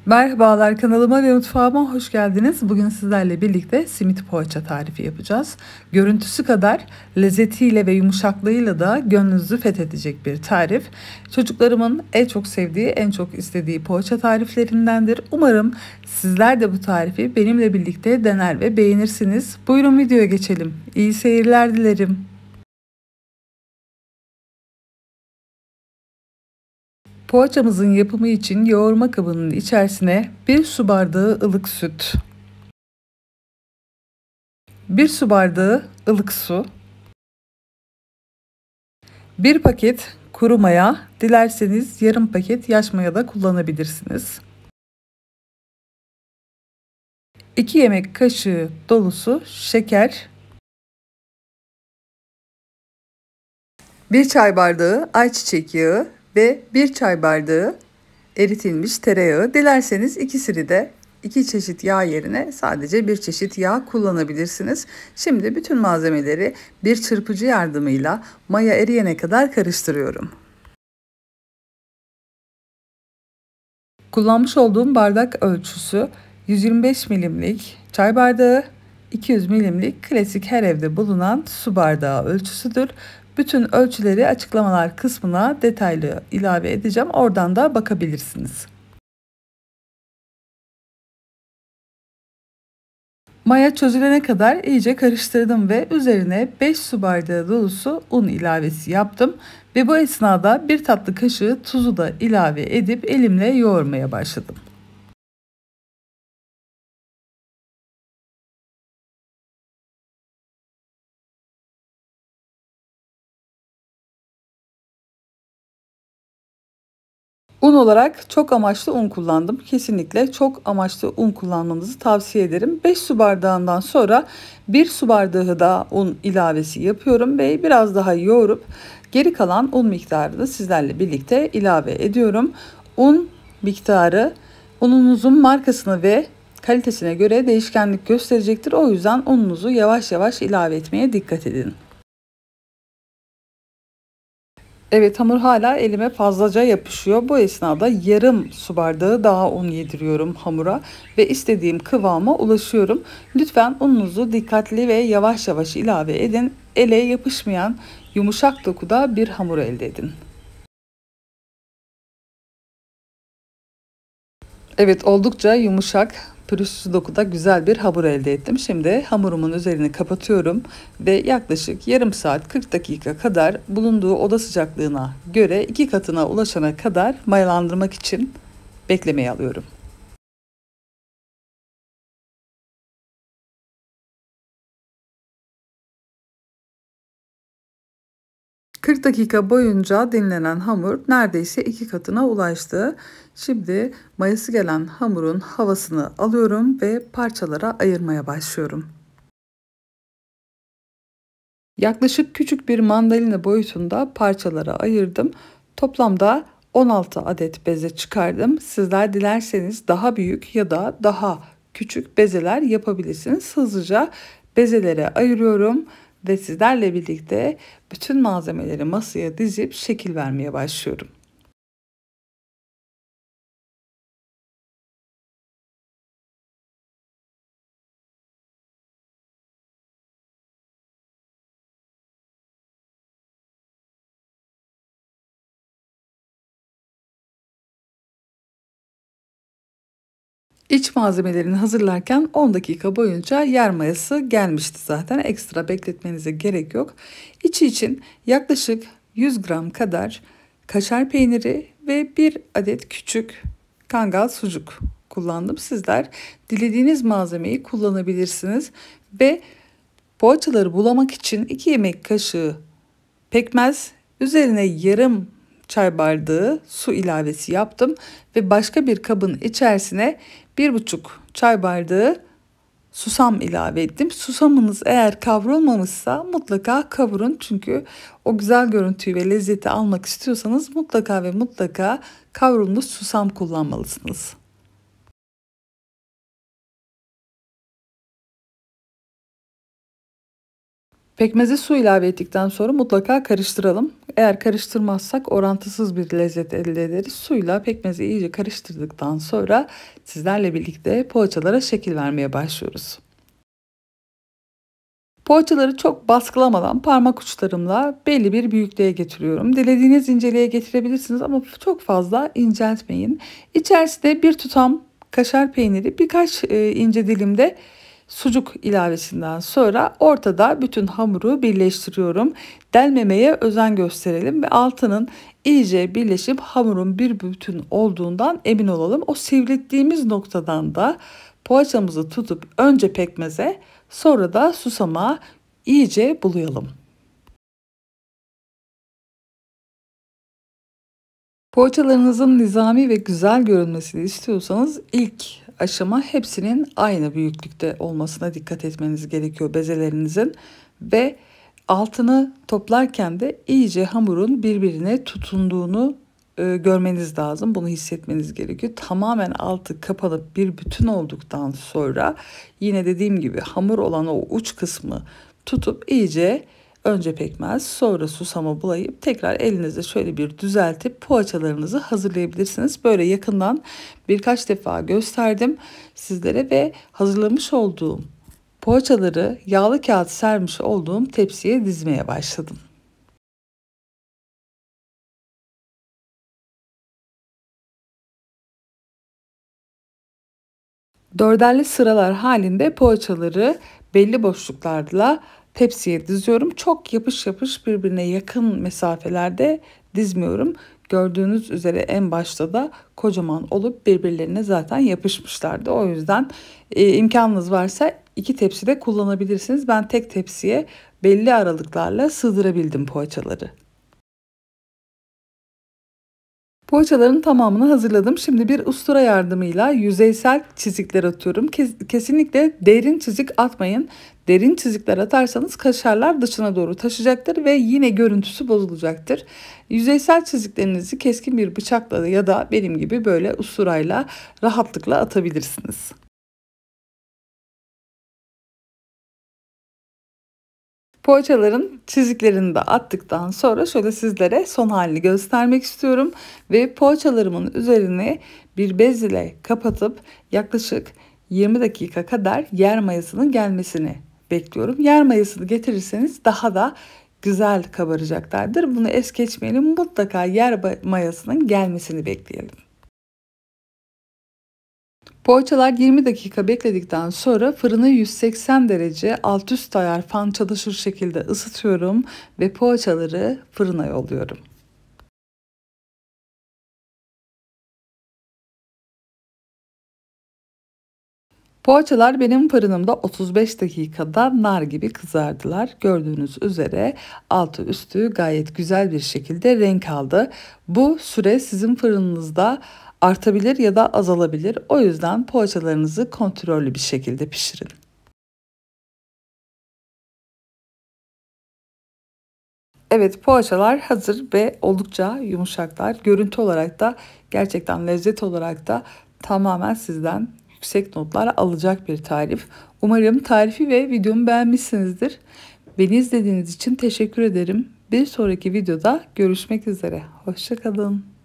Merhabalar, kanalıma ve mutfağıma hoş geldiniz. Bugün sizlerle birlikte simit poğaça tarifi yapacağız. Görüntüsü kadar lezzetiyle ve yumuşaklığıyla da gönlünüzü fethedecek bir tarif. Çocuklarımın en çok sevdiği, en çok istediği poğaça tariflerindendir. Umarım sizler de bu tarifi benimle birlikte dener ve beğenirsiniz. Buyurun videoya geçelim. İyi seyirler dilerim. Poğaçamızın yapımı için yoğurma kabının içerisine 1 su bardağı ılık süt, 1 su bardağı ılık su, 1 paket kuru maya, dilerseniz yarım paket yaş maya da kullanabilirsiniz. 2 yemek kaşığı dolusu şeker, 1 çay bardağı ayçiçek yağı ve 1 çay bardağı eritilmiş tereyağı. Dilerseniz ikisini de iki çeşit yağ yerine sadece bir çeşit yağ kullanabilirsiniz. Şimdi bütün malzemeleri bir çırpıcı yardımıyla maya eriyene kadar karıştırıyorum. Kullanmış olduğum bardak ölçüsü 125 milimlik çay bardağı, 200 milimlik klasik her evde bulunan su bardağı ölçüsüdür. Bütün ölçüleri açıklamalar kısmına detaylı ilave edeceğim. Oradan da bakabilirsiniz. Maya çözülene kadar iyice karıştırdım ve üzerine 5 su bardağı dolusu un ilavesi yaptım ve bu esnada bir tatlı kaşığı tuzu da ilave edip elimle yoğurmaya başladım. Un olarak çok amaçlı un kullandım. Kesinlikle çok amaçlı un kullanmanızı tavsiye ederim. 5 su bardağından sonra 1 su bardağı da un ilavesi yapıyorum ve biraz daha yoğurup geri kalan un miktarını sizlerle birlikte ilave ediyorum. Un miktarı ununuzun markasına ve kalitesine göre değişkenlik gösterecektir. O yüzden ununuzu yavaş yavaş ilave etmeye dikkat edin. Evet, hamur hala elime fazlaca yapışıyor. Bu esnada yarım su bardağı daha un yediriyorum hamura ve istediğim kıvama ulaşıyorum. Lütfen ununuzu dikkatli ve yavaş yavaş ilave edin. Ele yapışmayan yumuşak dokuda bir hamur elde edin. Evet, oldukça yumuşak, pürüzsüz dokuda güzel bir hamur elde ettim. Şimdi hamurumun üzerini kapatıyorum ve yaklaşık yarım saat 40 dakika kadar bulunduğu oda sıcaklığına göre 2 katına ulaşana kadar mayalandırmak için beklemeye alıyorum. 40 dakika boyunca dinlenen hamur neredeyse 2 katına ulaştı. Şimdi mayası gelen hamurun havasını alıyorum ve parçalara ayırmaya başlıyorum. Yaklaşık küçük bir mandalina boyutunda parçalara ayırdım. Toplamda 16 adet beze çıkardım. Sizler dilerseniz daha büyük ya da daha küçük bezeler yapabilirsiniz. Hızlıca bezelere ayırıyorum ve sizlerle birlikte bütün malzemeleri masaya dizip şekil vermeye başlıyorum. İç malzemelerini hazırlarken 10 dakika boyunca yer mayası gelmişti zaten. Ekstra bekletmenize gerek yok. İçi için yaklaşık 100 gram kadar kaşar peyniri ve bir adet küçük kangal sucuk kullandım. Sizler dilediğiniz malzemeyi kullanabilirsiniz. Ve poğaçaları bulamak için 2 yemek kaşığı pekmez, üzerine yarım çay bardağı su ilavesi yaptım ve başka bir kabın içerisine 1,5 çay bardağı susam ilave ettim. Susamınız eğer kavrulmamışsa mutlaka kavurun, çünkü o güzel görüntüyü ve lezzeti almak istiyorsanız mutlaka ve mutlaka kavrulmuş susam kullanmalısınız. Pekmeze su ilave ettikten sonra mutlaka karıştıralım. Eğer karıştırmazsak orantısız bir lezzet elde ederiz. Suyla pekmezi iyice karıştırdıktan sonra sizlerle birlikte poğaçalara şekil vermeye başlıyoruz. Poğaçaları çok baskılamadan parmak uçlarımla belli bir büyüklüğe getiriyorum. Dilediğiniz inceliğe getirebilirsiniz ama çok fazla inceltmeyin. İçerisine bir tutam kaşar peyniri, birkaç ince dilimde sucuk ilavesinden sonra ortada bütün hamuru birleştiriyorum. Delmemeye özen gösterelim ve altının iyice birleşip hamurun bir bütün olduğundan emin olalım. O sivrilttiğimiz noktadan da poğaçamızı tutup önce pekmeze, sonra da susama iyice bulayalım. Poğaçalarınızın nizami ve güzel görünmesini istiyorsanız ilk aşama hepsinin aynı büyüklükte olmasına dikkat etmeniz gerekiyor bezelerinizin ve altını toplarken de iyice hamurun birbirine tutunduğunu görmeniz lazım. Bunu hissetmeniz gerekiyor. Tamamen altı kapanıp bir bütün olduktan sonra yine dediğim gibi hamur olan o uç kısmı tutup iyice önce pekmez, sonra susama bulayıp tekrar elinizde şöyle bir düzeltip poğaçalarınızı hazırlayabilirsiniz. Böyle yakından birkaç defa gösterdim sizlere ve hazırlamış olduğum poğaçaları yağlı kağıt sermiş olduğum tepsiye dizmeye başladım. Dörderli sıralar halinde poğaçaları belli boşluklarla tepsiye diziyorum. Çok yapış yapış birbirine yakın mesafelerde dizmiyorum. Gördüğünüz üzere en başta da kocaman olup birbirlerine zaten yapışmışlardı. O yüzden imkanınız varsa iki tepside kullanabilirsiniz. Ben tek tepsiye belli aralıklarla sığdırabildim poğaçaları. Poğaçaların tamamını hazırladım. Şimdi bir ustura yardımıyla yüzeysel çizikler atıyorum. Kesinlikle derin çizik atmayın. Derin çizikler atarsanız kaşarlar dışına doğru taşacaktır ve yine görüntüsü bozulacaktır. Yüzeysel çiziklerinizi keskin bir bıçakla ya da benim gibi böyle usturayla rahatlıkla atabilirsiniz. Poğaçaların çiziklerini de attıktan sonra şöyle sizlere son halini göstermek istiyorum. Ve poğaçalarımın üzerine bir bez ile kapatıp yaklaşık 20 dakika kadar yer mayasının gelmesini bekliyorum. Yer mayasını getirirseniz daha da güzel kabaracaklardır. Bunu es geçmeyelim, mutlaka yer mayasının gelmesini bekleyelim. Poğaçalar 20 dakika bekledikten sonra fırını 180 derece alt üst ayar fan çalışır şekilde ısıtıyorum ve poğaçaları fırına yolluyorum. Poğaçalar benim fırınımda 35 dakikada nar gibi kızardılar. Gördüğünüz üzere altı üstü gayet güzel bir şekilde renk aldı. Bu süre sizin fırınınızda artabilir ya da azalabilir. O yüzden poğaçalarınızı kontrollü bir şekilde pişirin. Evet, poğaçalar hazır ve oldukça yumuşaklar. Görüntü olarak da gerçekten lezzet olarak da tamamen sizden yüksek notlar alacak bir tarif. Umarım tarifi ve videomu beğenmişsinizdir. Beni izlediğiniz için teşekkür ederim. Bir sonraki videoda görüşmek üzere. Hoşça kalın.